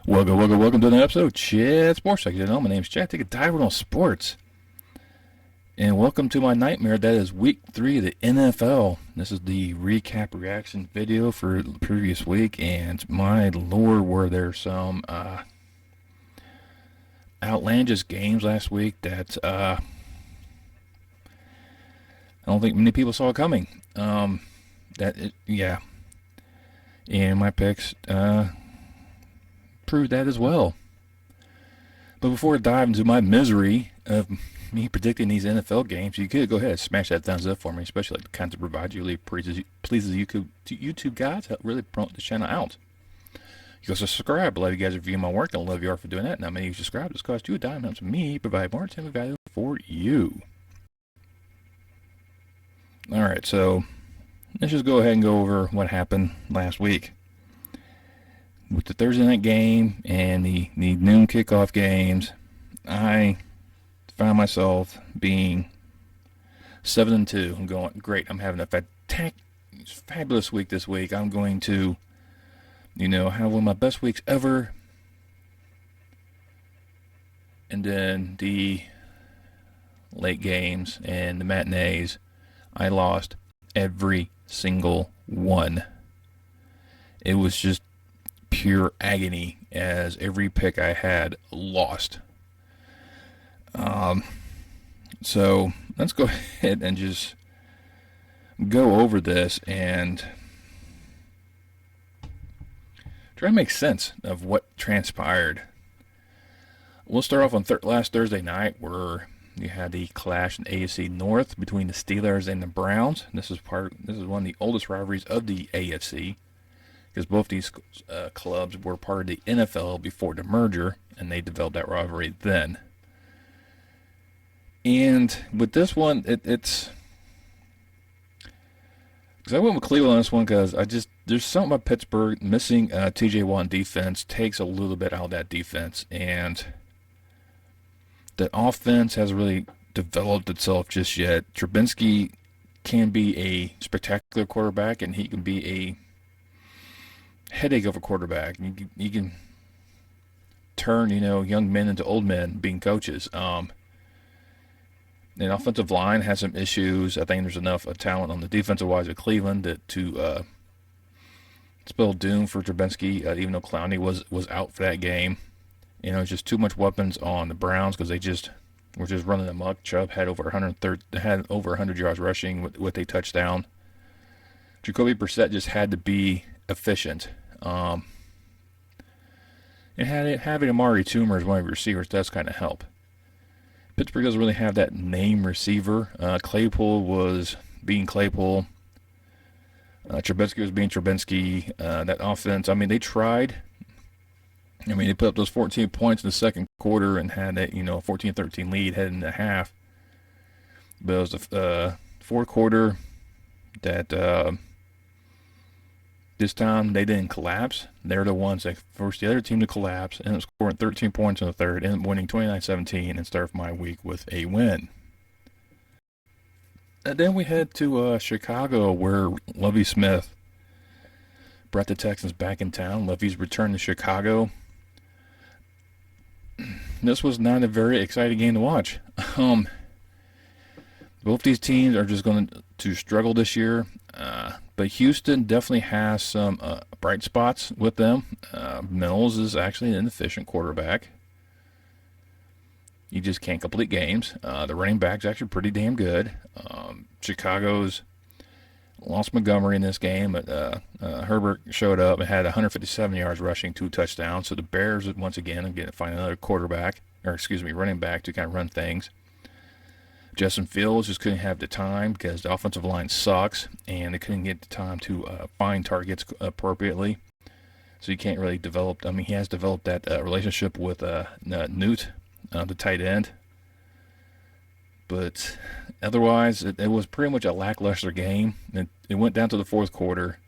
Welcome to another episode of Chat Sports. Like you know, my name's Chad. Take a dive on sports. And welcome to my nightmare. That is week 3 of the NFL. This is the recap reaction video for the previous week. And my lord, were there some outlandish games last week that I don't think many people saw coming. Yeah. And my picks proved that as well. But before I dive into my misery of me predicting these NFL games, you could go ahead and smash that thumbs up for me, especially like the content provided really pleases YouTube guys, help really promote the channel out. You can also subscribe. I love you guys review my work. I love you all for doing that. Not many of you subscribe. This costs you a dime. Helps me provide more entertainment value for you. Alright, so let's just go ahead and go over what happened last week. With the Thursday night game and the noon kickoff games, I found myself being 7-2. I'm going, great, I'm having a fabulous week this week. I'm going to, have one of my best weeks ever. And then the late games and the matinees, I lost every single one. It was just pure agony as every pick I had lost. So let's go ahead and just go over this and try to make sense of what transpired. We'll start off on last Thursday night where you had the clash in AFC North between the Steelers and the Browns. This is one of the oldest rivalries of the AFC. Because both these clubs were part of the NFL before the merger, and they developed that rivalry then. And with this one, it's because I went with Cleveland on this one because there's something about Pittsburgh missing TJ Watt defense takes a little bit out of that defense, and the offense hasn't really developed itself just yet. Trubisky can be a spectacular quarterback, and he can be a headache of a quarterback. You can turn young men into old men being coaches. The offensive line has some issues. I think there's enough talent on the defensive wise at Cleveland to spell doom for Trubisky, even though Clowney was out for that game. It's just too much weapons on the Browns because they were just running amok. Chubb had over 100 yards rushing with a touchdown. Jacoby Brissett just had to be efficient. And having Amari Toomer as one of your receivers does kind of help. Pittsburgh doesn't really have that name receiver. Claypool was being Claypool. Trubisky was being Trubisky. That offense, they tried. They put up those 14 points in the second quarter and had a 14-13 lead heading into half. But it was the fourth quarter that this time they didn't collapse. They're the ones that forced the other team to collapse and scoring 13 points in the third and winning 29-17 and start my week with a win. And then we head to Chicago where Lovie Smith brought the Texans back in town. Lovie's returned to Chicago. This was not a very exciting game to watch. Both these teams are just going to struggle this year. But Houston definitely has some bright spots with them. Mills is actually an efficient quarterback. He just can't complete games. The running back's actually pretty damn good. Chicago's lost Montgomery in this game, but Herbert showed up and had 157 yards rushing, 2 touchdowns. So the Bears, once again, are going to find another running back to kind of run things. Justin Fields just couldn't have the time because the offensive line sucks, and they couldn't get the time to find targets appropriately. So you can't really develop. He has developed that relationship with Newt, the tight end. But otherwise, it was pretty much a lackluster game. It went down to the fourth quarter.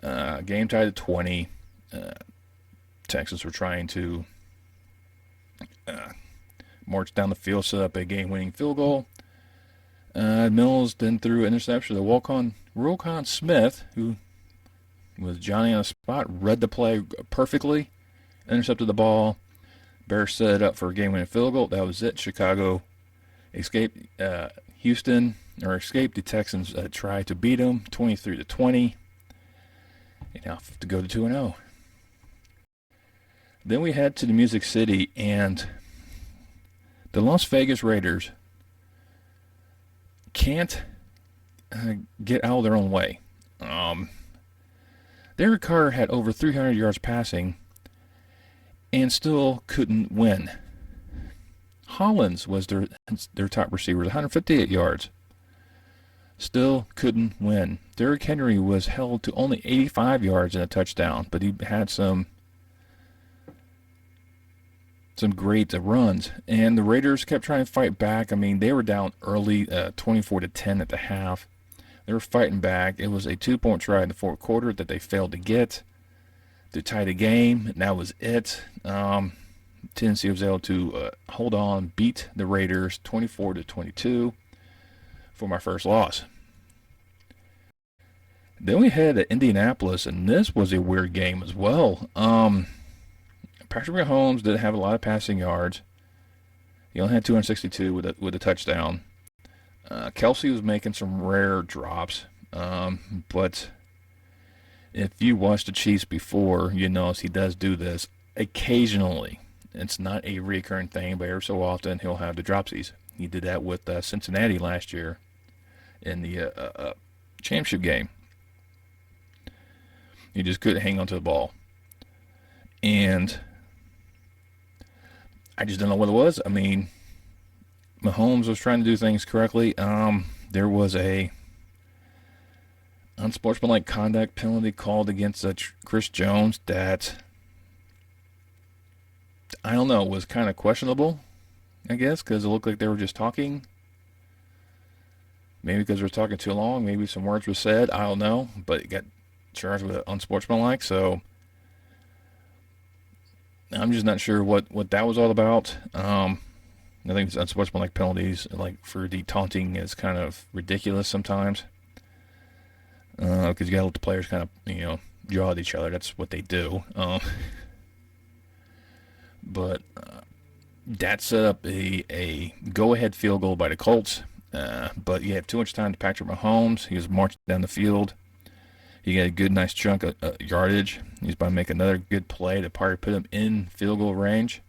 Game tied at 20. Texans were trying to marched down the field, set up a game-winning field goal. Mills then threw an interception to Roquan Smith, who was Johnny on the spot, read the play perfectly, intercepted the ball. Bears set it up for a game-winning field goal. That was it. Chicago escaped escaped the Texans' try to beat them 23-20. And now to go to 2-0. Then we head to the Music City, and the Las Vegas Raiders can't get out of their own way. Derek Carr had over 300 yards passing and still couldn't win. Hollins was their top receiver, 158 yards. Still couldn't win. Derrick Henry was held to only 85 yards and a touchdown, but he had some great runs. And the Raiders kept trying to fight back. I mean, they were down early, 24-10 at the half. They were fighting back. It was a 2-point try in the fourth quarter that they failed to get to tie the game, and that was it. Tennessee was able to hold on, beat the Raiders 24-22 for my first loss. Then we head to Indianapolis, and this was a weird game as well. Patrick Mahomes didn't have a lot of passing yards. He only had 262 with a touchdown. Kelsey was making some rare drops, but if you watched the Chiefs before, you notice he does do this occasionally. It's not a recurring thing, but every so often he'll have the dropsies. He did that with Cincinnati last year in the championship game. He just couldn't hang on to the ball. And I just don't know what it was. I mean, Mahomes was trying to do things correctly. There was a unsportsmanlike conduct penalty called against Chris Jones that, I don't know, was kind of questionable, I guess, because it looked like they were just talking. Maybe because they were talking too long. Maybe some words were said. I don't know. But it got charged with unsportsmanlike. So I'm just not sure what that was all about. I think it's unsportsmanlike penalties, like for the taunting, is kind of ridiculous sometimes. Because you got to let the players kind of, jaw at each other. That's what they do. But that set up a go-ahead field goal by the Colts. But you have too much time to Patrick Mahomes. He was marching down the field. He got a good, nice chunk of yardage. He's about to make another good play to probably put him in field goal range.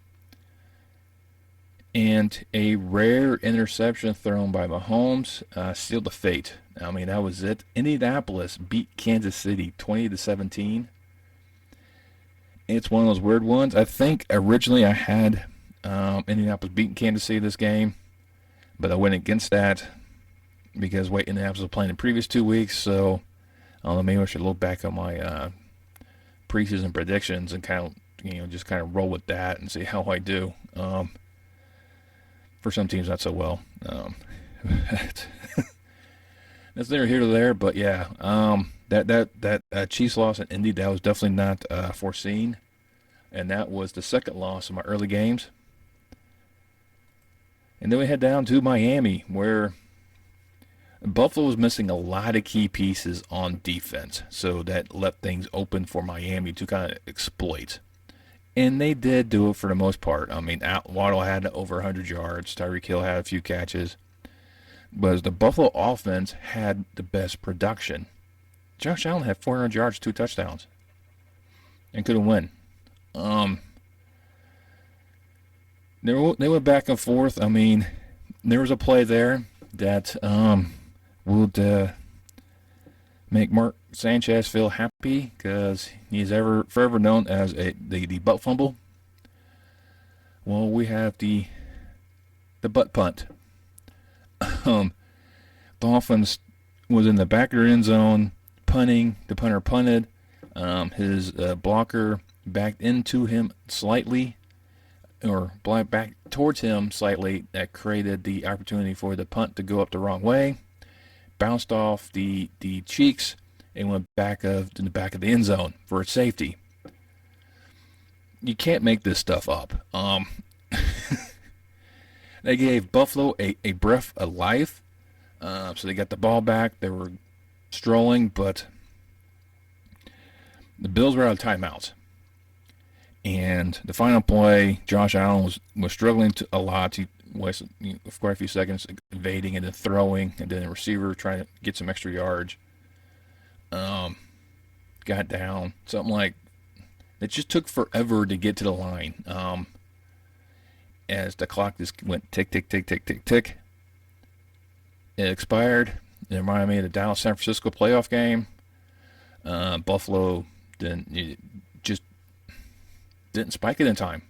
And a rare interception thrown by Mahomes sealed the fate. I mean, that was it. Indianapolis beat Kansas City 20-17. It's one of those weird ones. I think originally I had Indianapolis beating Kansas City this game, but I went against that because Indianapolis was playing the previous 2 weeks. So I don't know, maybe I should look back on my preseason predictions and kind of just kind of roll with that and see how I do. For some teams, not so well. That's neither here nor there, but yeah, that Chiefs loss in Indy, that was definitely not foreseen, and that was the second loss of my early games. And then we head down to Miami, where Buffalo was missing a lot of key pieces on defense, so that left things open for Miami to kind of exploit. And they did do it for the most part. I mean, Waddle had over 100 yards. Tyreek Hill had a few catches. But the Buffalo offense had the best production. Josh Allen had 400 yards, 2 touchdowns, and couldn't win. They went back and forth. I mean, there was a play there that would make Mark Sanchez feel happy because he's forever known as the butt fumble. Well, we have the butt punt. Dolphins was in the back of their end zone punting. The punter punted. His blocker backed into him slightly, or back towards him slightly. That created the opportunity for the punt to go up the wrong way. Bounced off the cheeks and went to the back of the end zone for its safety. You can't make this stuff up. They gave Buffalo a breath of life. So they got the ball back. They were strolling, but the Bills were out of timeouts. And the final play, Josh Allen was struggling a lot. He wasted quite a few seconds evading and then throwing, and then the receiver trying to get some extra yards. Got down. Something like it just took forever to get to the line. As the clock just went tick, tick, tick, tick, tick, tick. It expired. It reminded me of the Dallas-San Francisco playoff game. Buffalo just didn't spike it in time.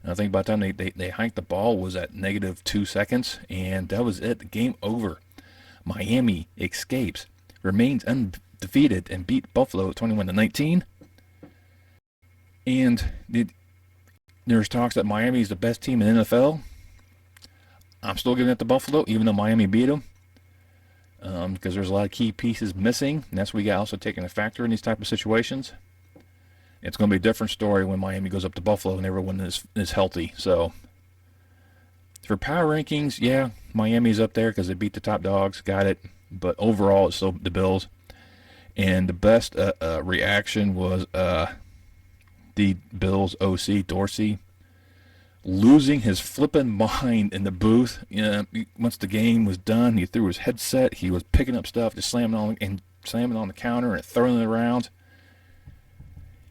And I think by the time they hiked the ball was at -2 seconds, and that was it. Game over. Miami escapes, remains undefeated, and beat Buffalo 21-19. And there's talks that Miami is the best team in the NFL. I'm still giving it to Buffalo, even though Miami beat them. Because there's a lot of key pieces missing, and that's what we got also taking a factor in these type of situations. It's going to be a different story when Miami goes up to Buffalo and everyone is healthy. So for power rankings, yeah, Miami's up there because they beat the top dogs, got it. But overall, it's still the Bills. And the best reaction was the Bills OC, Dorsey, losing his flipping mind in the booth. Once the game was done, he threw his headset. He was picking up stuff, just slamming on the counter and throwing it around.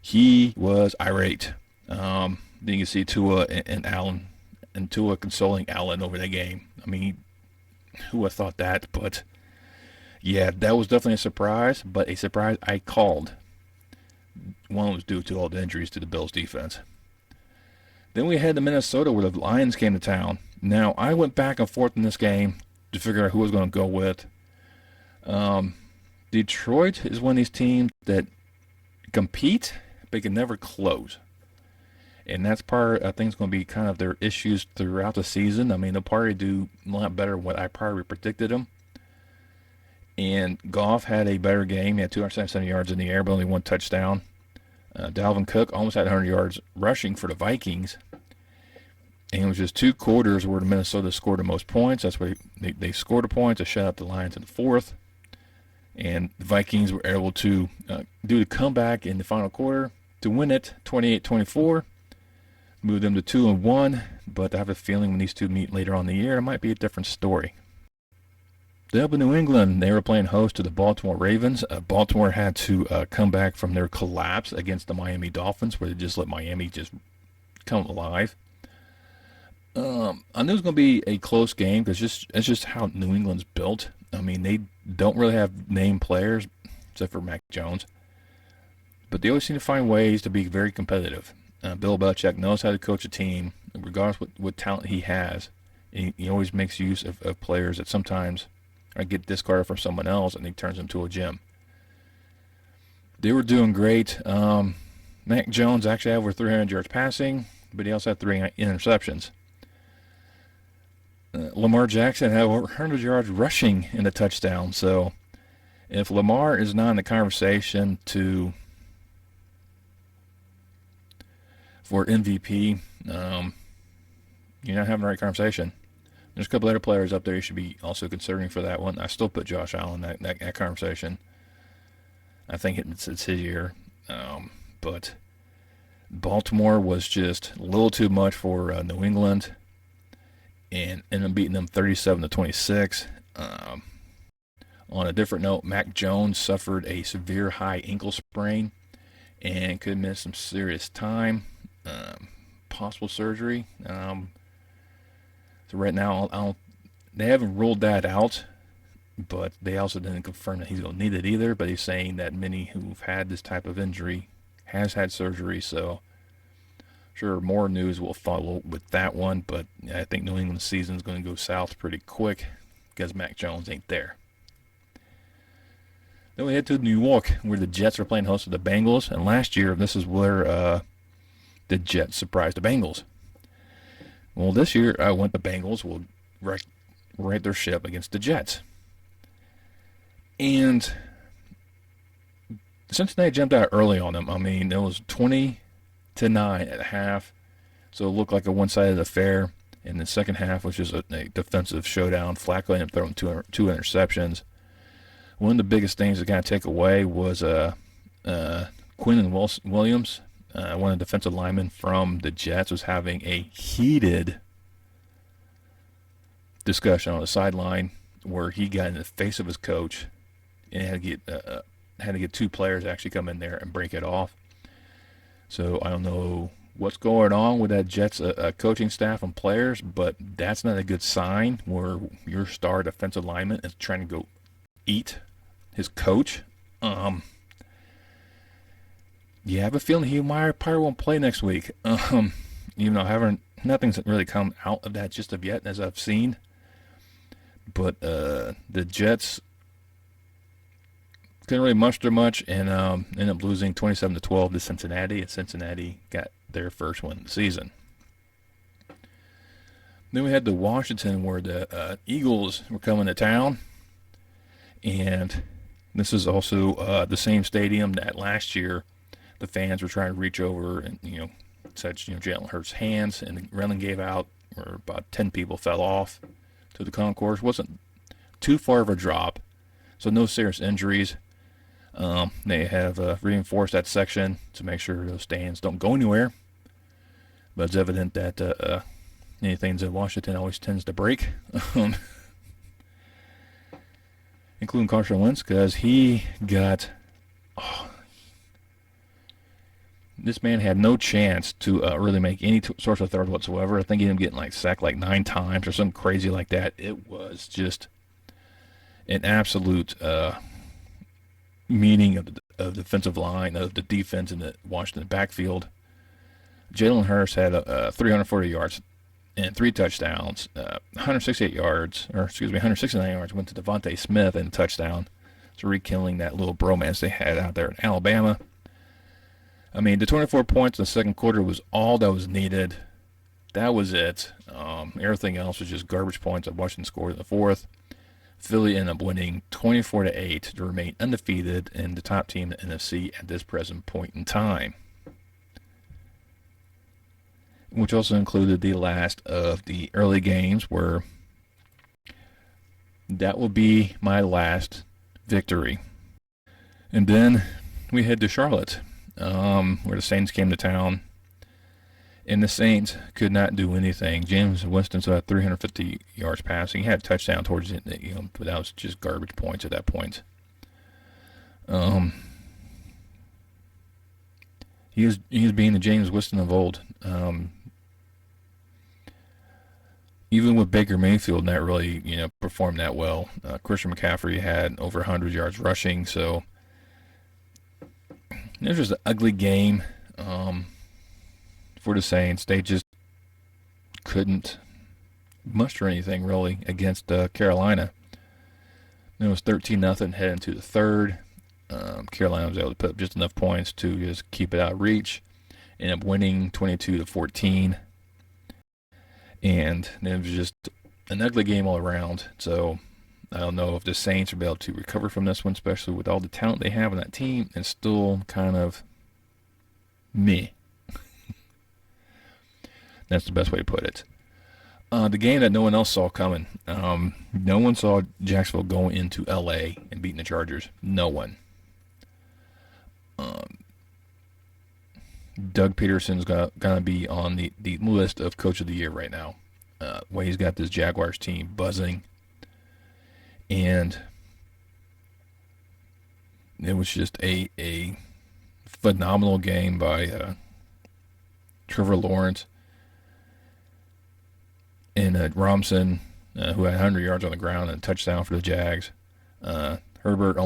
He was irate. Then you can see Tua and Allen, and Tua consoling Allen over the game. I mean, who would have thought that? But yeah, that was definitely a surprise, but a surprise I called. One was due to all the injuries to the Bills defense. Then we head to Minnesota where the Lions came to town. Now, I went back and forth in this game to figure out who I was going to go with. Detroit is one of these teams that compete, but can never close. And that's part, I think, is going to be kind of their issues throughout the season. I mean, they'll probably do a lot better than what I probably predicted them. And Goff had a better game. He had 277 yards in the air, but only one touchdown. Dalvin Cook almost had 100 yards rushing for the Vikings. And it was just 2 quarters where Minnesota scored the most points. That's why they scored the points. They shut out the Lions in the fourth. And the Vikings were able to do the comeback in the final quarter to win it 28-24. Move them to 2-1. But I have a feeling when these two meet later on in the year, it might be a different story. Then up in New England, they were playing host to the Baltimore Ravens. Baltimore had to come back from their collapse against the Miami Dolphins, where they just let Miami just come alive. I knew it was going to be a close game because it's just how New England's built. I mean, they don't really have named players except for Mac Jones, but they always seem to find ways to be very competitive. Bill Belichick knows how to coach a team, regardless what talent he has. He always makes use of players that sometimes get discarded from someone else, and he turns them to a gem. They were doing great. Mac Jones actually had over 300 yards passing, but he also had 3 interceptions. Lamar Jackson had over 100 yards rushing in the touchdown. So if Lamar is not in the conversation for MVP, you're not having the right conversation. There's a couple other players up there you should be also considering for that one. I still put Josh Allen in that conversation. I think it's his year. But Baltimore was just a little too much for New England, and ended up beating them 37-26. On a different note, Mac Jones suffered a severe high ankle sprain and could miss some serious time. Possible surgery. So right now, they haven't ruled that out, but they also didn't confirm that he's going to need it either. But he's saying that many who've had this type of injury has had surgery. So sure, more news will follow with that one. But I think New England's season is going to go south pretty quick because Mac Jones ain't there. Then we head to New York, where the Jets are playing host to the Bengals. And last year, this is where the Jets surprised the Bengals. Well, this year, I went the Bengals will right their ship against the Jets. And Cincinnati jumped out early on them. I mean, it was 20-9 at half, so it looked like a one-sided affair. And the second half was just a defensive showdown. Flacco ended up throwing two interceptions. One of the biggest things to kind of take away was Quinn Williams. one of the defensive linemen from the Jets was having a heated discussion on the sideline where he got in the face of his coach and had to get two players to actually come in there and break it off. So I don't know what's going on with that Jets coaching staff and players, but that's not a good sign where your star defensive lineman is trying to go eat his coach. Yeah, I have a feeling he probably won't play next week. Even though nothing's really come out of that just of yet, as I've seen. But the Jets couldn't really muster much and ended up losing 27-12 to Cincinnati. And Cincinnati got their first win of the season. Then we had the Washington where the Eagles were coming to town. And this is also the same stadium that last year the fans were trying to reach over and, touch, Jalen Hurts' hands, and the railing gave out where about 10 people fell off to the concourse. Wasn't too far of a drop, so no serious injuries. They have reinforced that section to make sure those stands don't go anywhere. But it's evident that anything in Washington always tends to break, including Carson Wentz, because he got... this man had no chance to really make any source of throws whatsoever. I think he ended up getting sacked 9 times or something crazy like that. It was just an absolute meeting of the defensive line, of the defense in the Washington backfield. Jalen Hurts had 340 yards and 3 touchdowns, 169 yards went to Devontae Smith and a touchdown. So rekindling that little bromance they had out there in Alabama. I mean, the 24 points in the second quarter was all that was needed. That was it. Everything else was just garbage points that Washington scored in the fourth. Philly ended up winning 24-8 to remain undefeated and the top team in the NFC at this present point in time. Which also included the last of the early games where that will be my last victory. And then we head to Charlotte. Where the Saints came to town, and the Saints could not do anything. James Winston saw 350 yards passing. He had a touchdown towards the end, but that was just garbage points at that point. He was being the James Winston of old. Even with Baker Mayfield not really, performed that well. Christian McCaffrey had over 100 yards rushing, so it was just an ugly game for the Saints. They just couldn't muster anything really against Carolina. It was 13-0 heading into the third. Carolina was able to put up just enough points to just keep it out of reach. Ended up winning 22-14. And it was just an ugly game all around. So I don't know if the Saints will be able to recover from this one, especially with all the talent they have on that team, and still kind of meh. That's the best way to put it. The game that no one else saw coming. No one saw Jacksonville going into L.A. and beating the Chargers. No one. Doug Peterson's going to be on the list of Coach of the Year right now. Way he's got this Jaguars team buzzing. And it was just a phenomenal game by Trevor Lawrence and Robinson, who had 100 yards on the ground and a touchdown for the Jags. Herbert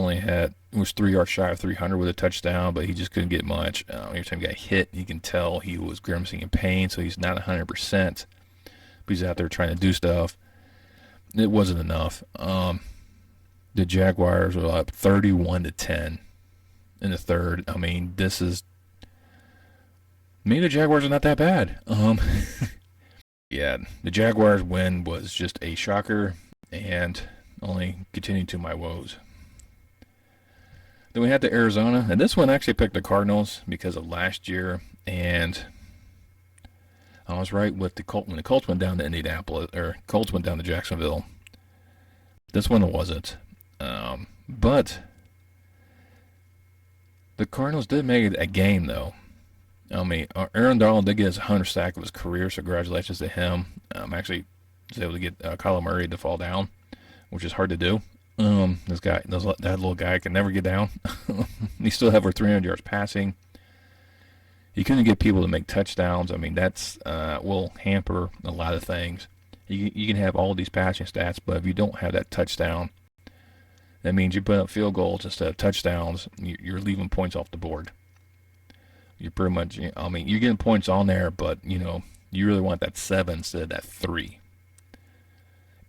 was 3 yards shy of 300 with a touchdown, but he just couldn't get much. Every time he got hit, you can tell he was grimacing in pain, so he's not 100%. But he's out there trying to do stuff. It wasn't enough. The Jaguars were up 31-10 in the third. I mean, maybe the Jaguars are not that bad. Yeah, the Jaguars win was just a shocker and only continued to my woes. Then we had to Arizona, and this one actually picked the Cardinals because of last year, and I was right with the Colts when the Colts went down to Colts went down to Jacksonville. This one wasn't. But the Cardinals did make it a game, though. I mean, Aaron Donald did get his 100th sack of his career, so congratulations to him. Actually, was able to get Kyler Murray to fall down, which is hard to do. That little guy can never get down. He still have over 300 yards passing. He couldn't get people to make touchdowns. I mean, that's will hamper a lot of things. You can have all these passing stats, but if you don't have that touchdown, that means you put up field goals instead of touchdowns. You're leaving points off the board. You're pretty much, I mean, you're getting points on there, but, you really want that 7 instead of that 3.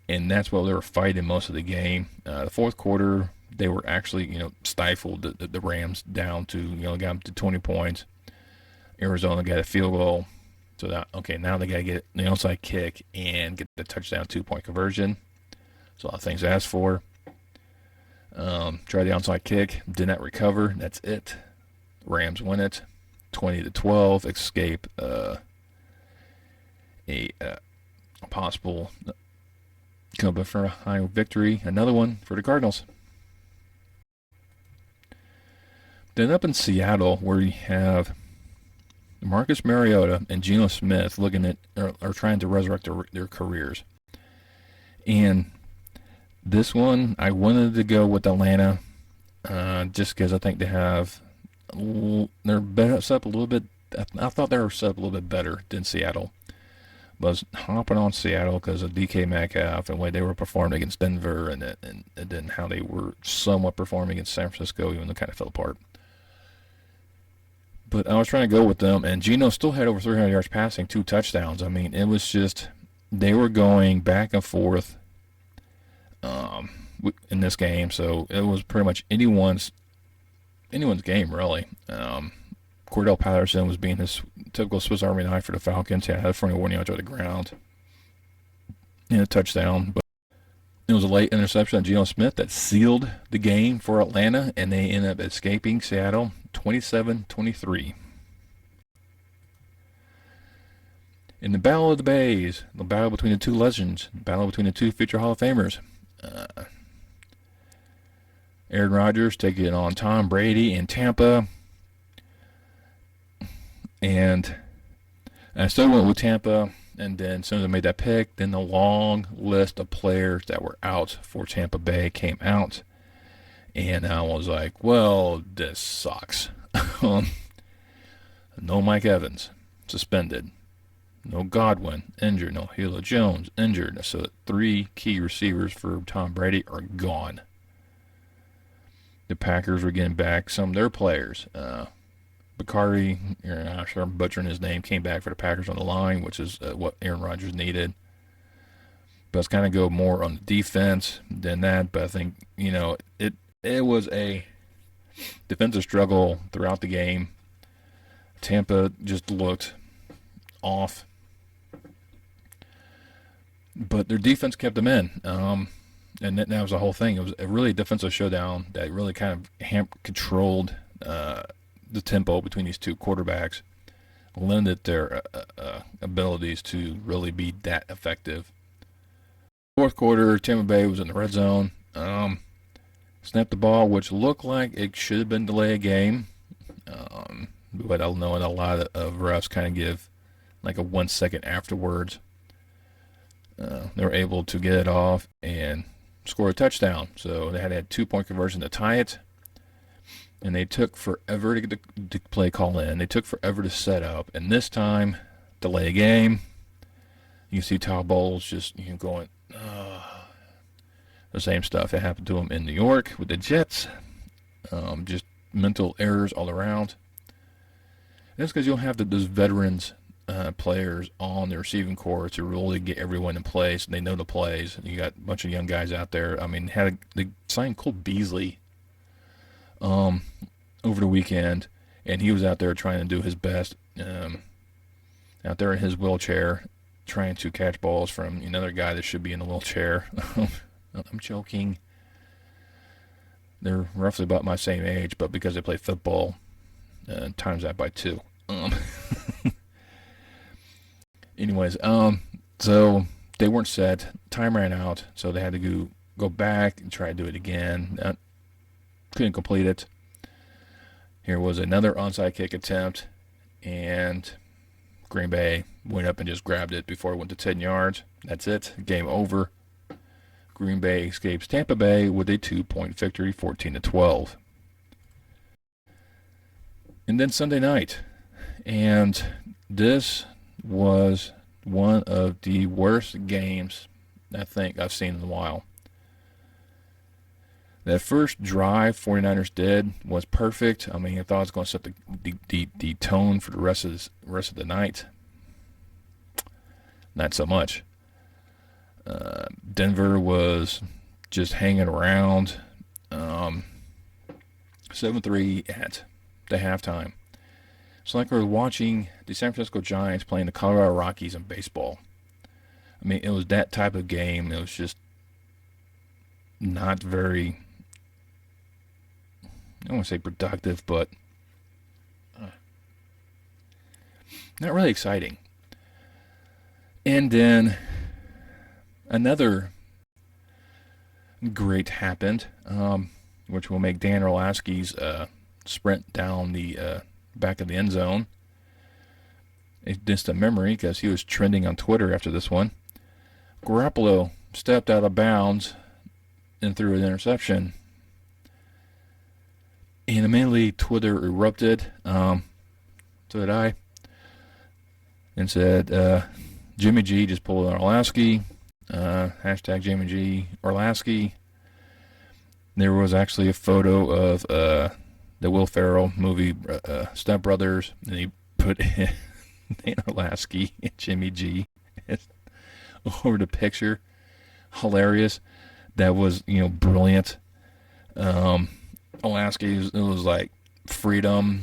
And that's what they were fighting most of the game. The fourth quarter, they were actually, stifled the Rams down to, got them to 20 points. Arizona got a field goal. So now they got to get the onside kick and get the touchdown 2-point conversion. So a lot of things to ask for. Try the onside kick, did not recover. That's it. Rams win it, 20-12. Escape a possible come up for a high victory. Another one for the Cardinals. Then up in Seattle, where you have Marcus Mariota and Geno Smith looking at are trying to resurrect their careers. And this one, I wanted to go with Atlanta just because I think they're set up a little bit. I thought they were set up a little bit better than Seattle. But I was hopping on Seattle because of DK Metcalf and the way they were performing against Denver and then how they were somewhat performing against San Francisco, even though they kind of fell apart. But I was trying to go with them, and Geno still had over 300 yards passing, 2 touchdowns. I mean, it was just, they were going back and forth in this game, so it was pretty much anyone's game, really. Cordell Patterson was being his typical Swiss Army knife for the Falcons. He had 41 yards on the ground and a touchdown, but it was a late interception on Geno Smith that sealed the game for Atlanta, and they ended up escaping Seattle 27-23. In the Battle of the Bays, the battle between the two legends, the battle between the two future Hall of Famers, Aaron Rodgers taking it on Tom Brady in Tampa. And I still went with Tampa, and then as soon as I made that pick, then the long list of players that were out for Tampa Bay came out. And I was like, well, this sucks. No Mike Evans, suspended. No Godwin, injured. No Julio Jones, injured. So 3 key receivers for Tom Brady are gone. The Packers were getting back some of their players. Bakari, I'm sure I'm butchering his name, came back for the Packers on the line, which is what Aaron Rodgers needed. But it's kind of go more on the defense than that. But I think, it was a defensive struggle throughout the game. Tampa just looked off. But their defense kept them in. And that was the whole thing. It was a really defensive showdown that really kind of controlled the tempo between these two quarterbacks, limited their abilities to really be that effective. Fourth quarter, Tampa Bay was in the red zone. Snapped the ball, which looked like it should have been delayed game. But I know a lot of refs kind of give like a 1 second afterwards. They were able to get it off and score a touchdown. So they had a 2-point conversion to tie it. And they took forever to get the play call in. They took forever to set up. And this time, delay a game. You see Todd Bowles just going, the same stuff that happened to him in New York with the Jets. Just mental errors all around. And that's because you don't have those veterans players on the receiving corps to really get everyone in place. And they know the plays. You got a bunch of young guys out there. I mean, they signed Cole Beasley over the weekend, and he was out there trying to do his best, out there in his wheelchair, trying to catch balls from another guy that should be in a wheelchair. I'm joking. They're roughly about my same age, but because they play football, times that by 2. Anyways, so they weren't set. Time ran out, so they had to go back and try to do it again. Couldn't complete it. Here was another onside kick attempt, and Green Bay went up and just grabbed it before it went to 10 yards. That's it. Game over. Green Bay escapes Tampa Bay with a 2-point victory, 14-12. And then Sunday night. And this was one of the worst games I think I've seen in a while. That first drive 49ers did was perfect. I mean, I thought it was going to set the tone for the rest of the night. Not so much. Denver was just hanging around. 7-3 at the halftime. It's like we were watching the San Francisco Giants playing the Colorado Rockies in baseball. I mean, it was that type of game. It was just not very, I don't want to say productive, but not really exciting. And then another great happened, which will make Dan Orlovsky's sprint down the back of the end zone a distant memory because he was trending on Twitter after this one. Garoppolo stepped out of bounds and threw an interception. And immediately Twitter erupted, so did I, and said, Jimmy G just pulled on Orlovsky, hashtag Jimmy G Orlovsky. There was actually a photo of the Will Ferrell movie, Step Brothers, and he put Dan Orlovsky and Jimmy G over the picture. Hilarious. That was, brilliant. Orlovsky, it was like freedom,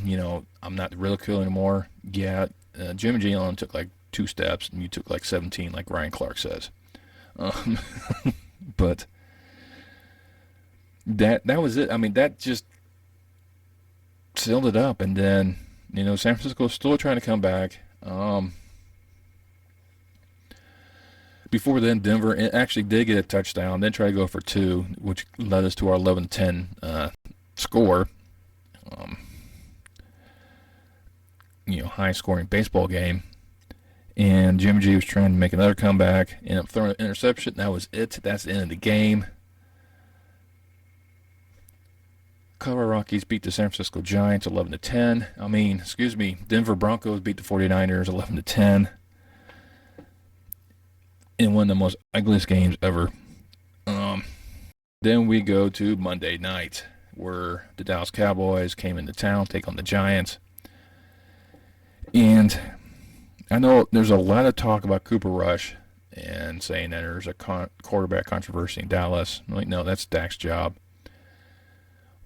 I'm not ridicule anymore. Yeah, Jimmy G only took like 2 steps, and you took like 17, like Ryan Clark says. But that was it. I mean, that just sealed it up. And then, San Francisco is still trying to come back. Before then, Denver actually did get a touchdown, then tried to go for 2, which led us to our 11-10 score. High-scoring baseball game. And Jimmy G was trying to make another comeback, ended up throwing an interception. That was it. That's the end of the game. Colorado Rockies beat the San Francisco Giants 11-10. Denver Broncos beat the 49ers 11-10. In one of the most ugliest games ever. Then we go to Monday night, where the Dallas Cowboys came into town, take on the Giants. And I know there's a lot of talk about Cooper Rush and saying that there's a quarterback controversy in Dallas. I'm like, no, that's Dak's job.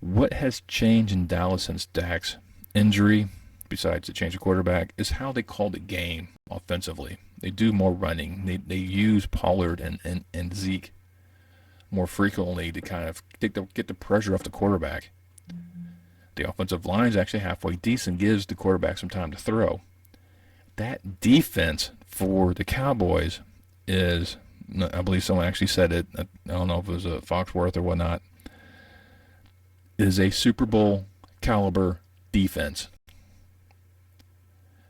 What has changed in Dallas since Dak's injury, besides the change of quarterback, is how they call the game offensively. They do more running. They use Pollard and Zeke more frequently to kind of get the pressure off the quarterback. The offensive line is actually halfway decent, gives the quarterback some time to throw. That defense for the Cowboys is, I believe someone actually said it, I don't know if it was a Foxworth or whatnot, is a Super Bowl caliber defense.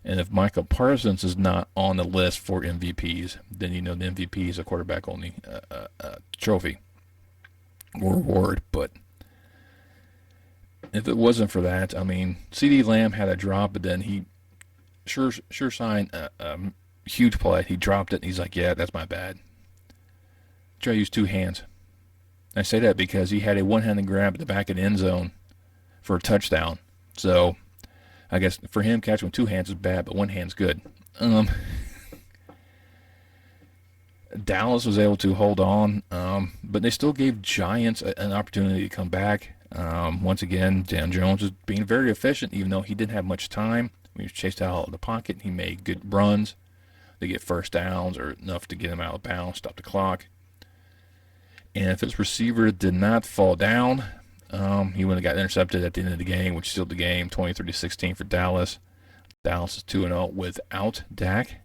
And if Micah Parsons is not on the list for MVPs, then the MVP is a quarterback-only trophy or award. But if it wasn't for that, CeeDee Lamb had a drop, but then he sure signed a huge play. He dropped it, and he's like, yeah, that's my bad. Try to use 2 hands. I say that because he had a one-handed grab at the back of the end zone for a touchdown. So I guess for him, catching with 2 hands is bad, but 1 hand's good. Dallas was able to hold on, but they still gave Giants an opportunity to come back. Once again, Dan Jones was being very efficient, even though he didn't have much time. He was chased out of the pocket. He made good runs. They get first downs or enough to get him out of bounds, stop the clock. And if his receiver did not fall down, he would have got intercepted at the end of the game, which sealed the game, 23-16 for Dallas. Dallas is 2-0 without Dak.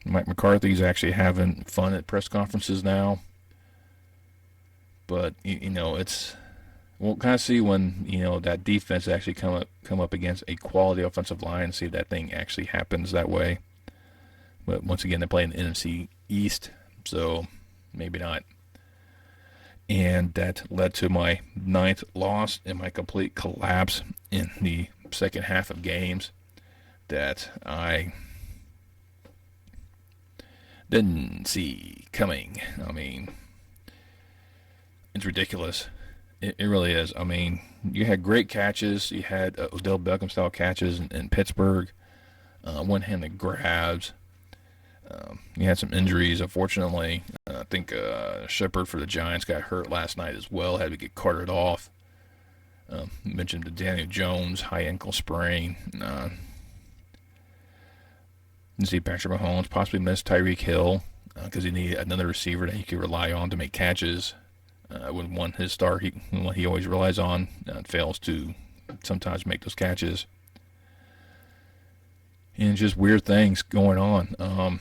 Mike McCarthy's actually having fun at press conferences now. But, it's we'll kind of see when that defense actually come up against a quality offensive line and see if that thing actually happens that way. But once again, they play in the NFC East, so maybe not. And that led to my 9th loss and my complete collapse in the second half of games that I didn't see coming. I mean, it's ridiculous. It really is. I mean, you had great catches. You had Odell Beckham-style catches in Pittsburgh, one-handed grabs. You had some injuries, unfortunately. I think Shepard for the Giants got hurt last night as well, had to get carted off. Mentioned the Daniel Jones high ankle sprain. You see Patrick Mahomes possibly missed Tyreek Hill because he needed another receiver that he could rely on to make catches. When one his star what he always relies on fails to sometimes make those catches. And just weird things going on.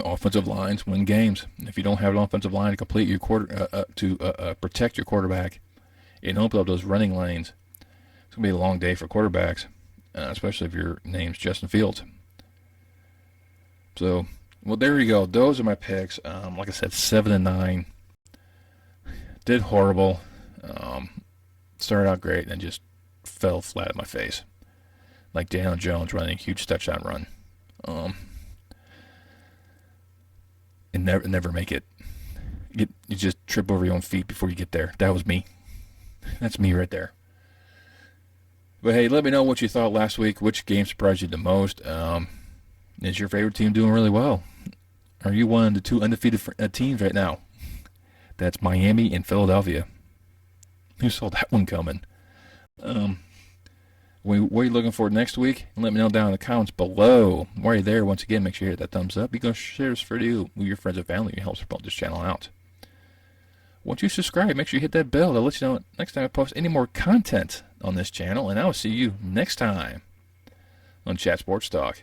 Offensive lines win games. If you don't have an offensive line to complete your protect your quarterback and open up those running lanes, it's gonna be a long day for quarterbacks, especially if your name's Justin Fields. So, well, there you go. Those are my picks. Like I said, 7-9. Did horrible. Started out great and then just fell flat on my face, like Daniel Jones running a huge touchdown run. And never make it. You just trip over your own feet before you get there. That was me. That's me right there. But hey, let me know what you thought last week. Which game surprised you the most? Is your favorite team doing really well? Are you one of the 2 undefeated teams right now? That's Miami and Philadelphia. Who saw that one coming? What are you looking for next week? Let me know down in the comments below. While you're there, once again, make sure you hit that thumbs up. You can share this video with your friends and family. It helps promote this channel out. Once you subscribe, make sure you hit that bell. That'll let you know next time I post any more content on this channel. And I will see you next time on Chat Sports Talk.